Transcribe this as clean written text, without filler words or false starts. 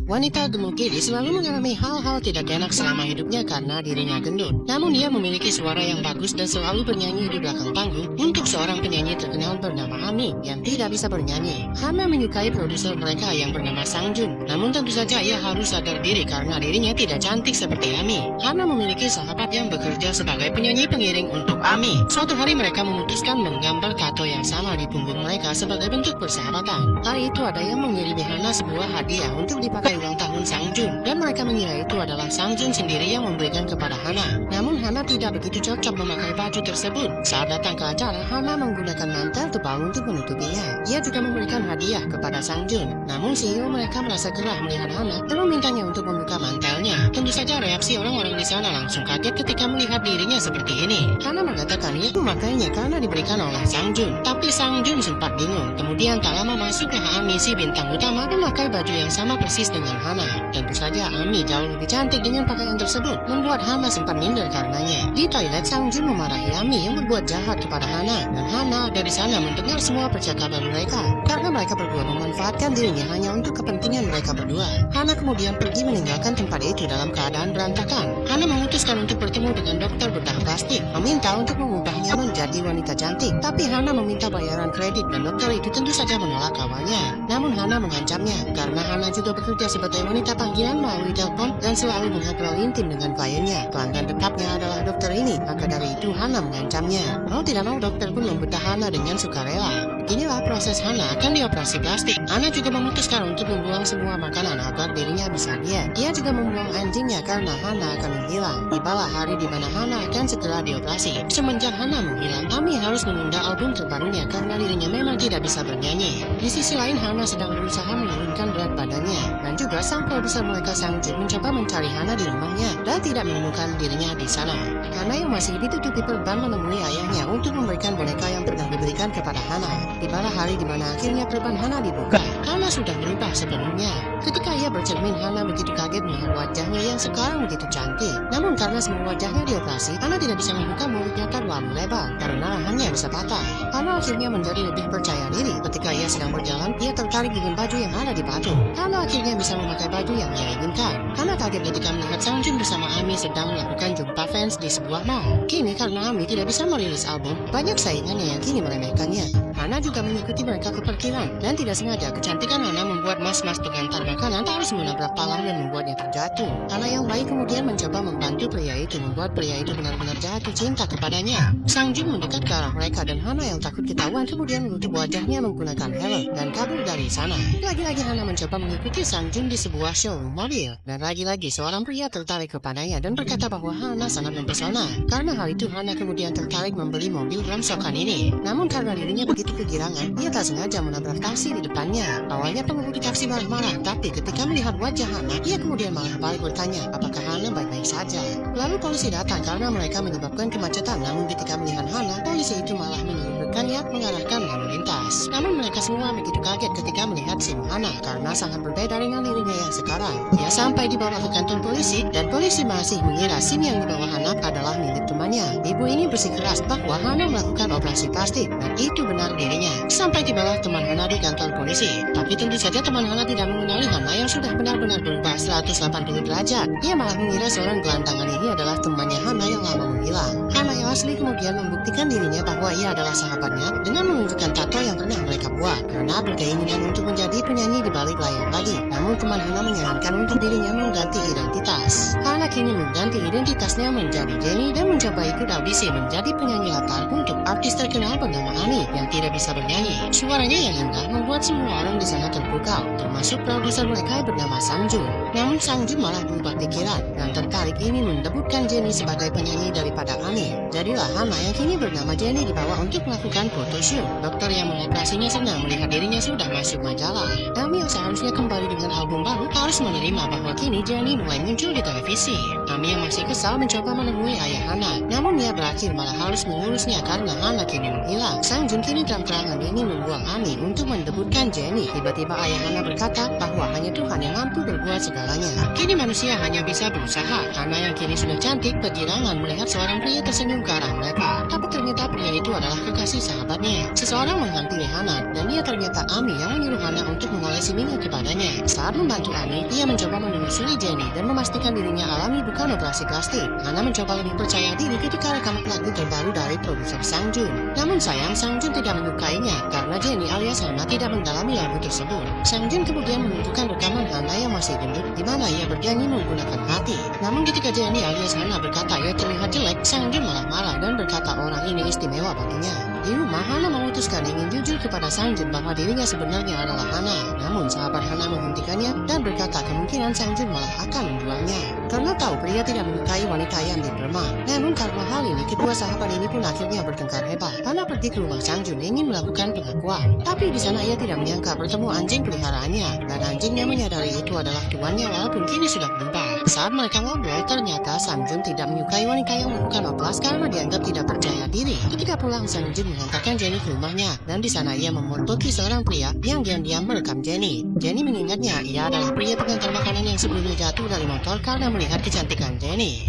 Wanita gemuk ini selalu mengalami hal-hal tidak enak selama hidupnya karena dirinya gendut. Namun dia memiliki suara yang bagus dan selalu bernyanyi di belakang panggung untuk seorang penyanyi terkenal bernama Ami yang tidak bisa bernyanyi. Hana menyukai produser mereka yang bernama Sang Jun. Namun tentu saja ia harus sadar diri karena dirinya tidak cantik seperti Ami. Hana memiliki sahabat yang bekerja sebagai penyanyi pengiring untuk Ami. Suatu hari mereka memutuskan menggambar tato yang sama di punggung mereka sebagai bentuk persahabatan. Hari itu ada yang mengirimi Hana sebuah hadiah untuk dipakai ulang tahun Sang Jun, dan mereka mengira itu adalah Sang Jun sendiri yang memberikan kepada Hana. Namun Hana tidak begitu cocok memakai baju tersebut. Saat datang ke acara, Hana menggunakan mantel tebal untuk menutupinya. Ia juga memberikan hadiah kepada Sang Jun. Namun CEO mereka merasa gerah melihat Hana dan memintanya untuk membuka mantelnya. Tentu saja reaksi orang-orang di sana langsung kaget ketika melihat dirinya seperti ini. Hana mengatakan ia memakainya karena diberikan oleh Sang Jun. Tapi Sang Jun sempat bingung. Kemudian tak lama masuklah Ami si bintang utama memakai baju yang sama persis dengan Hana. Tentu saja Ami jauh lebih cantik dengan pakaian tersebut, membuat Hana sempat minder karenanya. Di toilet, Sang Jun memarahi Ami yang berbuat jahat kepada Hana, dan Hana ada di sana mendengar semua percakapan mereka. Karena mereka berdua memanfaatkan dirinya hanya untuk kepentingan mereka berdua. Hana kemudian pergi meninggalkan tempat itu dalam keadaan berantakan. Hana memutuskan untuk bertemu dengan dokter bedah plastik, meminta untuk mengubahnya menjadi wanita cantik. Tapi Hana meminta bayaran kredit dan dokter itu tentu saja menolak awalnya. Namun Hana mengancamnya karena Hana juga bekerja sebagai wanita panggilan melalui telepon dan selalu mengobrol intim dengan kliennya. Pelanggan tetapnya adalah dokter ini, maka dari itu Hana mengancamnya. Mau tidak mau dokter pun membedah Hana dengan sukarela. Inilah proses Hana akan dioperasi plastik. Hana juga memutuskan untuk membuang semua makanan agar dirinya bisa diet. Dia juga membuang anjingnya karena Hana akan menghilang. Tibalah hari di mana Hana akan segera dioperasi. Semenjak Hana menghilang, Ami harus menunda album terbarunya karena dirinya memang tidak bisa bernyanyi. Di sisi lain, Hana sedang berusaha menurunkan berat badannya, dan juga sang produser mereka Sang Jun mencoba mencari Hana di rumahnya dan tidak menemukan dirinya di sana. Karena yang masih ditutupi perban menemui ayahnya untuk memberikan boneka yang pernah diberikan kepada Hana. Tibalah hari di mana akhirnya perban Hana dibuka. Hana sudah berubah sepenuhnya. Ketika ia bercermin, Hana begitu kaget melihat wajahnya yang sekarang begitu cantik. Namun karena semua wajahnya dioperasi, Hana tidak bisa membuka mulutnya terlalu lebar karena rahangnya bisa patah. Hana akhirnya menjadi lebih percaya diri. Ketika ia sedang berjalan, ia tertarik dengan baju yang ada di patung. Hana akhirnya bisa memakai baju yang ia inginkan. Hana kaget ketika melihat Sang Jun bersama Ami sedang melakukan jumpa fans di sebuah mall. Kini karena Ami tidak bisa merilis album, banyak saingannya yang kini meremehkannya. Hana juga mengikuti mereka ke parkiran, dan tidak sengaja kecantikan Hana membuat mas-mas pengantar makanan harus menabrak palang dan membuatnya terjatuh. Hana yang baik kemudian mencoba membantu pria itu, membuat pria itu benar-benar jatuh cinta kepadanya. Sang Jun mendekat ke arah mereka dan Hana yang takut ketahuan kemudian menutup wajahnya menggunakan helm dan kabur dari sana. Lagi-lagi Hana mencoba mengikuti Sang Jun di sebuah showroom mobil, dan lagi-lagi seorang pria tertarik kepadanya dan berkata bahwa Hana sangat mempesona. Karena hal itu Hana kemudian tertarik membeli mobil rongsokan ini. Namun karena dirinya begitu kegirangan, ia tak sengaja menabrak taksi di depannya. Awalnya pengemudi taksi marah-marah, tapi ketika melihat wajah Hana, ia kemudian malah balik bertanya apakah Hana baik-baik saja. Lalu polisi datang karena mereka menyebabkan kemacetan. Namun ketika melihat Hana, polisi itu malah menyuruhkan niat mengarahkan lalu lintas. Namun mereka semua begitu kaget ketika melihat SIM Hana karena sangat berbeda dengan dirinya yang sekarang. Dia sampai dibawa ke kantor polisi dan polisi masih mengira SIM yang dibawa Hana adalah milik temannya. Ibu ini bersikeras bahwa Hana melakukan operasi plastik dan itu benar dirinya. Sampai tibalah teman Hana di kantor polisi. Tapi tentu saja teman Hana tidak mengenali Hana yang sudah benar-benar berubah 180 derajat. Ia malah mengira seorang gelandangan ini adalah temannya Hana yang lama menghilang. Hana yang asli kemudian membuktikan dirinya bahwa ia adalah sahabatnya dengan menunjukkan tato yang pernah mereka buat. Hana berkeinginan untuk menjadi penyanyi di balik layar lagi. Namun teman Hana menyarankan untuk dirinya mengganti identitas. Hana kini mengganti identitasnya menjadi Jenny dan mencoba ikut audisi menjadi penyanyi latar untuk artis terkenal bernama Ami yang tidak bisa bernyanyi. Suaranya yang indah membuat semua orang di sana terpukau, termasuk produser mereka bernama Sang Jun. Namun Sang Jun malah berubah pikiran dan tertarik ingin mendebutkan Jenny sebagai penyanyi daripada Ami. Jadilah Hana yang kini bernama Jenny dibawa untuk melakukan photoshoot. Dokter yang mengoperasinya senang melihat dirinya sudah masuk majalah. Ami yang seharusnya kembali dengan album baru harus menerima bahwa kini Jenny mulai muncul di televisi. Ami yang masih kesal mencoba menemui ayah Hana. Namun ia berakhir malah harus mengurusnya karena Hana kini menghilang. Sang Jun kini terang-terangan ingin membuang Ami untuk mendebutkan Jenny. Tiba-tiba ayah Hana berkata bahwa hanya Tuhan yang mampu berbuat segalanya. Kini manusia hanya bisa berusaha. Hana yang kini sudah cantik bergirangan melihat seorang pria tersenyum ke arah mereka. Tapi ternyata pria itu adalah kekasih sahabatnya. Seseorang menghampiri Hana dan dia ternyata Ami yang menyuruh Hana untuk mengolesi minyak kepadanya. Saat membantu Ami, ia mencoba menelusuri Jenny dan memastikan dirinya alami bukan operasi plastik. Hana mencoba lebih percaya diri ketika rekaman lagu terbaru dari produser Sang Jun. Namun sayang, Sang Jun tidak menyukainya karena Jenny alias Hana tidak mendalami lagu tersebut. Sang Jun kemudian menunjukkan rekaman Hana yang masih gendut di mana ia bernyanyi menggunakan hati. Namun ketika Jenny alias Hana berkata ia terlihat jelek, Sang Jun malah marah dan berkata orang ini istimewa baginya. Di rumah, Hana memutuskan ingin jujur kepada Sang Jun bahwa dirinya sebenarnya adalah Hana. Namun sahabat Hana menghentikannya dan berkata kemungkinan Sang Jun malah akan membuangnya. Karena tahu pria tidak menyukai wanita yang diperma. Namun karena hal ini, kedua sahabat ini pun akhirnya bertengkar hebat. Hana pergi ke rumah Sang Jun ingin melakukan pengakuan. Tapi di sana ia tidak menyangka bertemu anjing peliharaannya. Dan anjingnya menyadari itu adalah tuannya walaupun kini sudah berubah. Saat mereka ngobrol, ternyata Sang Jun tidak menyukai wanita yang melakukan oplas karena dianggap tidak percaya diri. Ketika pulang, Sang Jun mengantarkan Jenny ke rumahnya. Dan di sana ia memergoki seorang pria yang diam-diam merekam Jenny. Jenny mengingatnya ia adalah pria pengantar makanan yang sebelumnya jatuh dari motor karena melihat kecantikan Jenny.